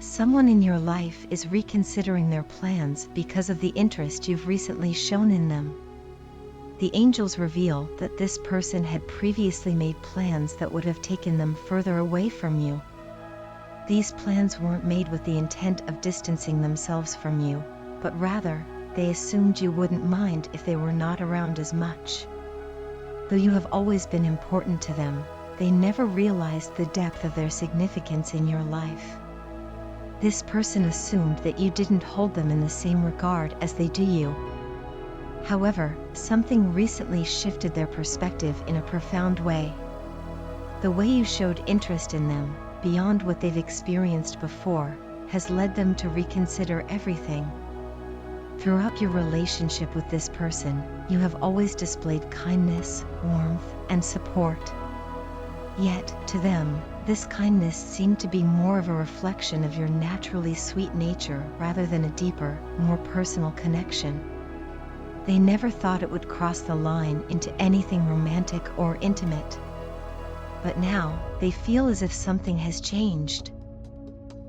Someone in your life is reconsidering their plans because of the interest you've recently shown in them. The angels reveal that this person had previously made plans that would have taken them further away from you. These plans weren't made with the intent of distancing themselves from you, but rather, they assumed you wouldn't mind if they were not around as much. Though you have always been important to them, they never realized the depth of their significance in your life. This person assumed that you didn't hold them in the same regard as they do you. However, something recently shifted their perspective in a profound way. The way you showed interest in them, beyond what they've experienced before, has led them to reconsider everything. Throughout your relationship with this person, you have always displayed kindness, warmth, and support. Yet, to them, this kindness seemed to be more of a reflection of your naturally sweet nature rather than a deeper, more personal connection. They never thought it would cross the line into anything romantic or intimate. But now, they feel as if something has changed.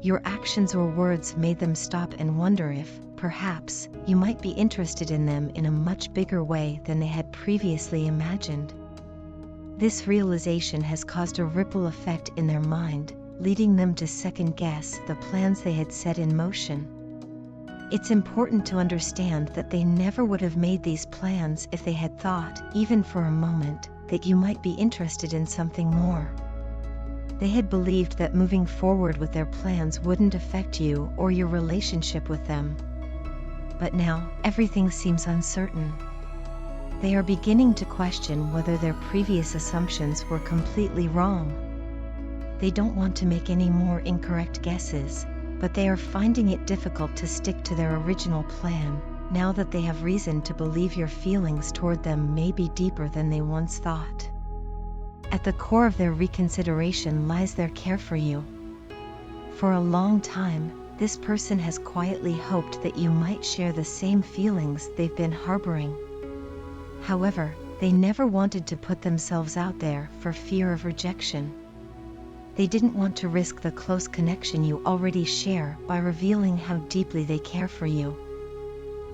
Your actions or words made them stop and wonder if, perhaps, you might be interested in them in a much bigger way than they had previously imagined. This realization has caused a ripple effect in their mind, leading them to second-guess the plans they had set in motion. It's important to understand that they never would have made these plans if they had thought, even for a moment, that you might be interested in something more. They had believed that moving forward with their plans wouldn't affect you or your relationship with them. But now, everything seems uncertain. They are beginning to question whether their previous assumptions were completely wrong. They don't want to make any more incorrect guesses, but they are finding it difficult to stick to their original plan, now that they have reason to believe your feelings toward them may be deeper than they once thought. At the core of their reconsideration lies their care for you. For a long time, this person has quietly hoped that you might share the same feelings they've been harboring. However, they never wanted to put themselves out there for fear of rejection. They didn't want to risk the close connection you already share by revealing how deeply they care for you.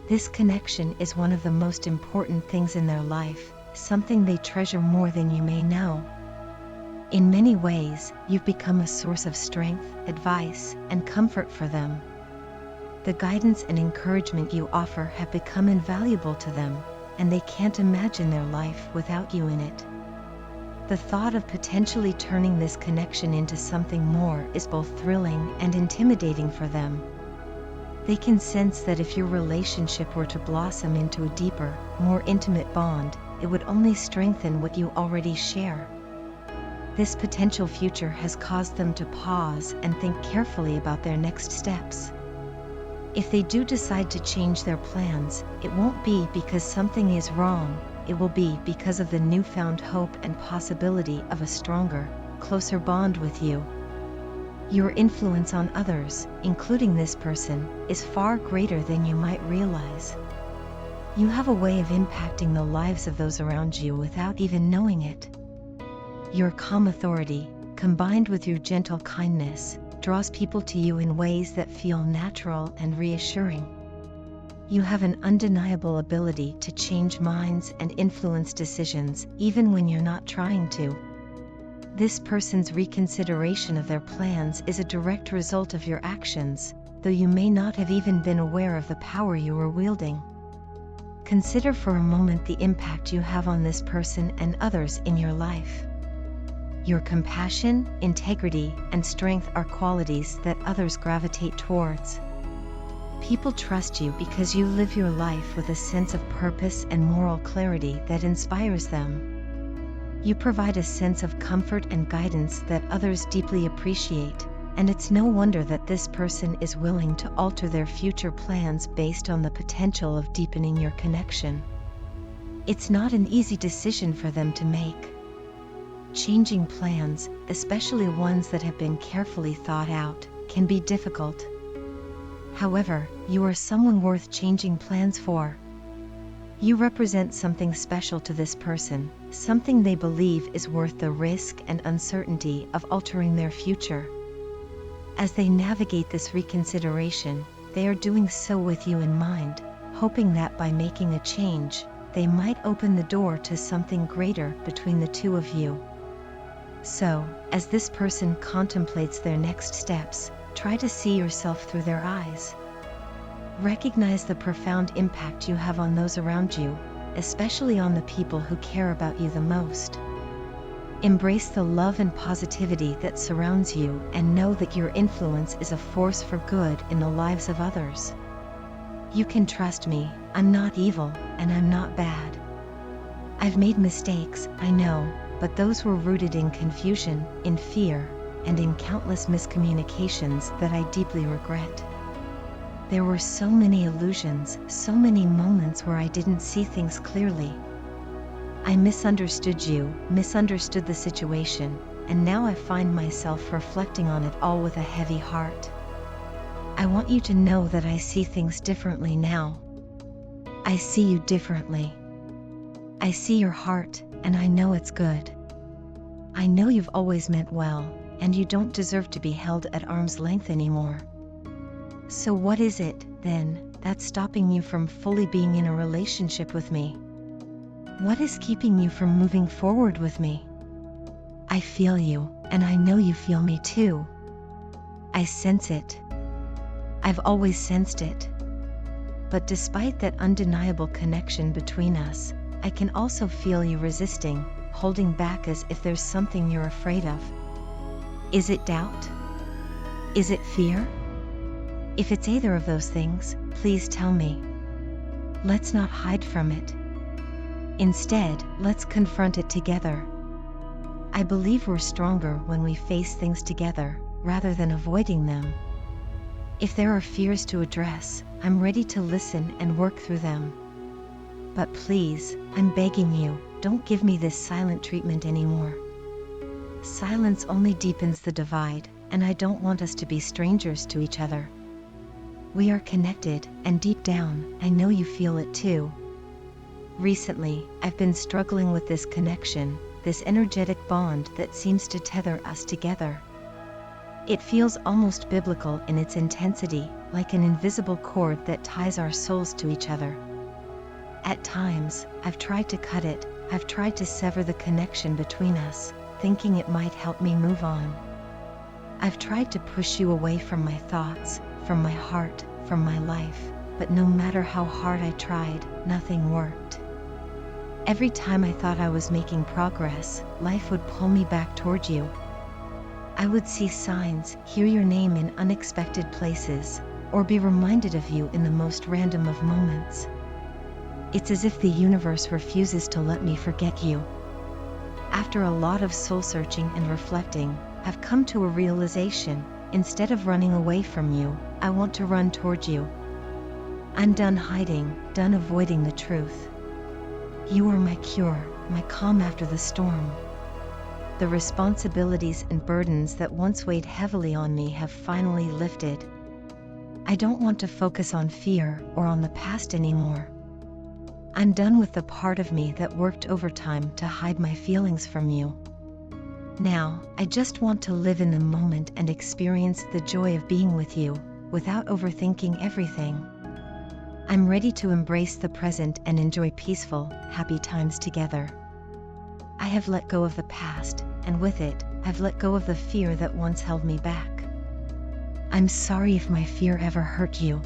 This connection is one of the most important things in their life, something they treasure more than you may know. In many ways, you've become a source of strength, advice, and comfort for them. The guidance and encouragement you offer have become invaluable to them, and they can't imagine their life without you in it. The thought of potentially turning this connection into something more is both thrilling and intimidating for them. They can sense that if your relationship were to blossom into a deeper, more intimate bond, it would only strengthen what you already share. This potential future has caused them to pause and think carefully about their next steps. If they do decide to change their plans, it won't be because something is wrong, it will be because of the newfound hope and possibility of a stronger, closer bond with you. Your influence on others, including this person, is far greater than you might realize. You have a way of impacting the lives of those around you without even knowing it. Your calm authority, combined with your gentle kindness, draws people to you in ways that feel natural and reassuring. You have an undeniable ability to change minds and influence decisions, even when you're not trying to. This person's reconsideration of their plans is a direct result of your actions, though you may not have even been aware of the power you were wielding. Consider for a moment the impact you have on this person and others in your life. Your compassion, integrity, and strength are qualities that others gravitate towards. People trust you because you live your life with a sense of purpose and moral clarity that inspires them. You provide a sense of comfort and guidance that others deeply appreciate, and it's no wonder that this person is willing to alter their future plans based on the potential of deepening your connection. It's not an easy decision for them to make. Changing plans, especially ones that have been carefully thought out, can be difficult. However, you are someone worth changing plans for. You represent something special to this person, something they believe is worth the risk and uncertainty of altering their future. As they navigate this reconsideration, they are doing so with you in mind, hoping that by making a change, they might open the door to something greater between the two of you. So, as this person contemplates their next steps, try to see yourself through their eyes. Recognize the profound impact you have on those around you, especially on the people who care about you the most. Embrace the love and positivity that surrounds you and know that your influence is a force for good in the lives of others. You can trust me, I'm not evil, and I'm not bad. I've made mistakes, I know, but those were rooted in confusion, in fear, and in countless miscommunications that I deeply regret. There were so many illusions, so many moments where I didn't see things clearly. I misunderstood you, misunderstood the situation, and now I find myself reflecting on it all with a heavy heart. I want you to know that I see things differently now. I see you differently. I see your heart, and I know it's good. I know you've always meant well, and you don't deserve to be held at arm's length anymore. So what is it, then, that's stopping you from fully being in a relationship with me? What is keeping you from moving forward with me? I feel you, and I know you feel me too. I sense it. I've always sensed it. But despite that undeniable connection between us, I can also feel you resisting, holding back as if there's something you're afraid of. Is it doubt? Is it fear? If it's either of those things, please tell me. Let's not hide from it. Instead, let's confront it together. I believe we're stronger when we face things together, rather than avoiding them. If there are fears to address, I'm ready to listen and work through them. But please, I'm begging you, don't give me this silent treatment anymore. Silence only deepens the divide, and I don't want us to be strangers to each other. We are connected, and deep down, I know you feel it too. Recently, I've been struggling with this connection, this energetic bond that seems to tether us together. It feels almost biblical in its intensity, like an invisible cord that ties our souls to each other. At times, I've tried to cut it, I've tried to sever the connection between us, thinking it might help me move on. I've tried to push you away from my thoughts, from my heart, from my life, but no matter how hard I tried, nothing worked. Every time I thought I was making progress, life would pull me back toward you. I would see signs, hear your name in unexpected places, or be reminded of you in the most random of moments. It's as if the universe refuses to let me forget you. After a lot of soul-searching and reflecting, I've come to a realization: instead of running away from you, I want to run toward you. I'm done hiding, done avoiding the truth. You are my cure, my calm after the storm. The responsibilities and burdens that once weighed heavily on me have finally lifted. I don't want to focus on fear or on the past anymore. I'm done with the part of me that worked overtime to hide my feelings from you. Now, I just want to live in the moment and experience the joy of being with you, without overthinking everything. I'm ready to embrace the present and enjoy peaceful, happy times together. I have let go of the past, and with it, I've let go of the fear that once held me back. I'm sorry if my fear ever hurt you.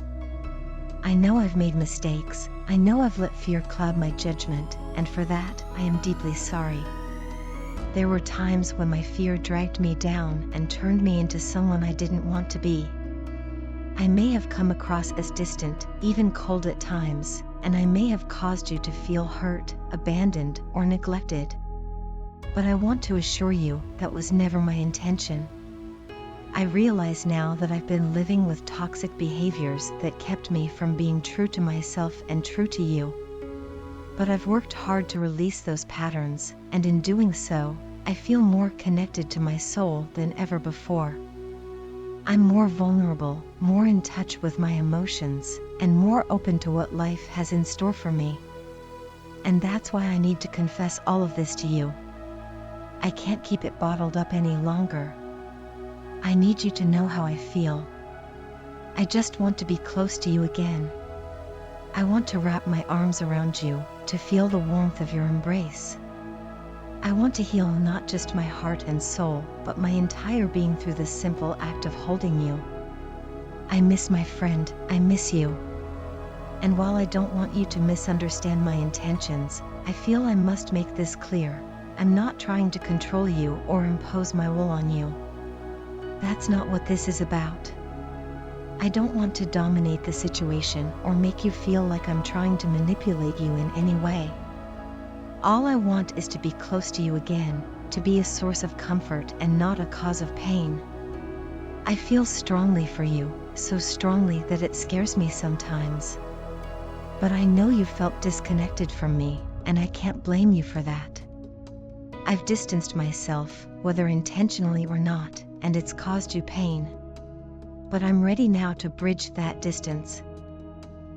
I know I've made mistakes, I know I've let fear cloud my judgment, and for that, I am deeply sorry. There were times when my fear dragged me down and turned me into someone I didn't want to be. I may have come across as distant, even cold at times, and I may have caused you to feel hurt, abandoned, or neglected. But I want to assure you that was never my intention. I realize now that I've been living with toxic behaviors that kept me from being true to myself and true to you. But I've worked hard to release those patterns, and in doing so, I feel more connected to my soul than ever before. I'm more vulnerable, more in touch with my emotions, and more open to what life has in store for me. And that's why I need to confess all of this to you. I can't keep it bottled up any longer. I need you to know how I feel. I just want to be close to you again. I want to wrap my arms around you, to feel the warmth of your embrace. I want to heal not just my heart and soul, but my entire being through the simple act of holding you. I miss my friend, I miss you. And while I don't want you to misunderstand my intentions, I feel I must make this clear. I'm not trying to control you or impose my will on you. That's not what this is about. I don't want to dominate the situation or make you feel like I'm trying to manipulate you in any way. All I want is to be close to you again, to be a source of comfort and not a cause of pain. I feel strongly for you, so strongly that it scares me sometimes. But I know you felt disconnected from me, and I can't blame you for that. I've distanced myself, whether intentionally or not, and it's caused you pain. But I'm ready now to bridge that distance.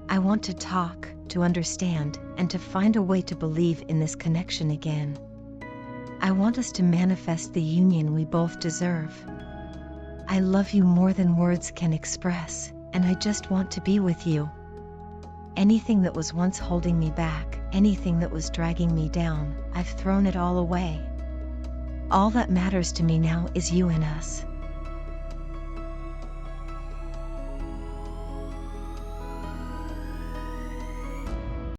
I want to talk, to understand, and to find a way to believe in this connection again. I want us to manifest the union we both deserve. I love you more than words can express, and I just want to be with you. Anything that was once holding me back, anything that was dragging me down, I've thrown it all away. All that matters to me now is you and us.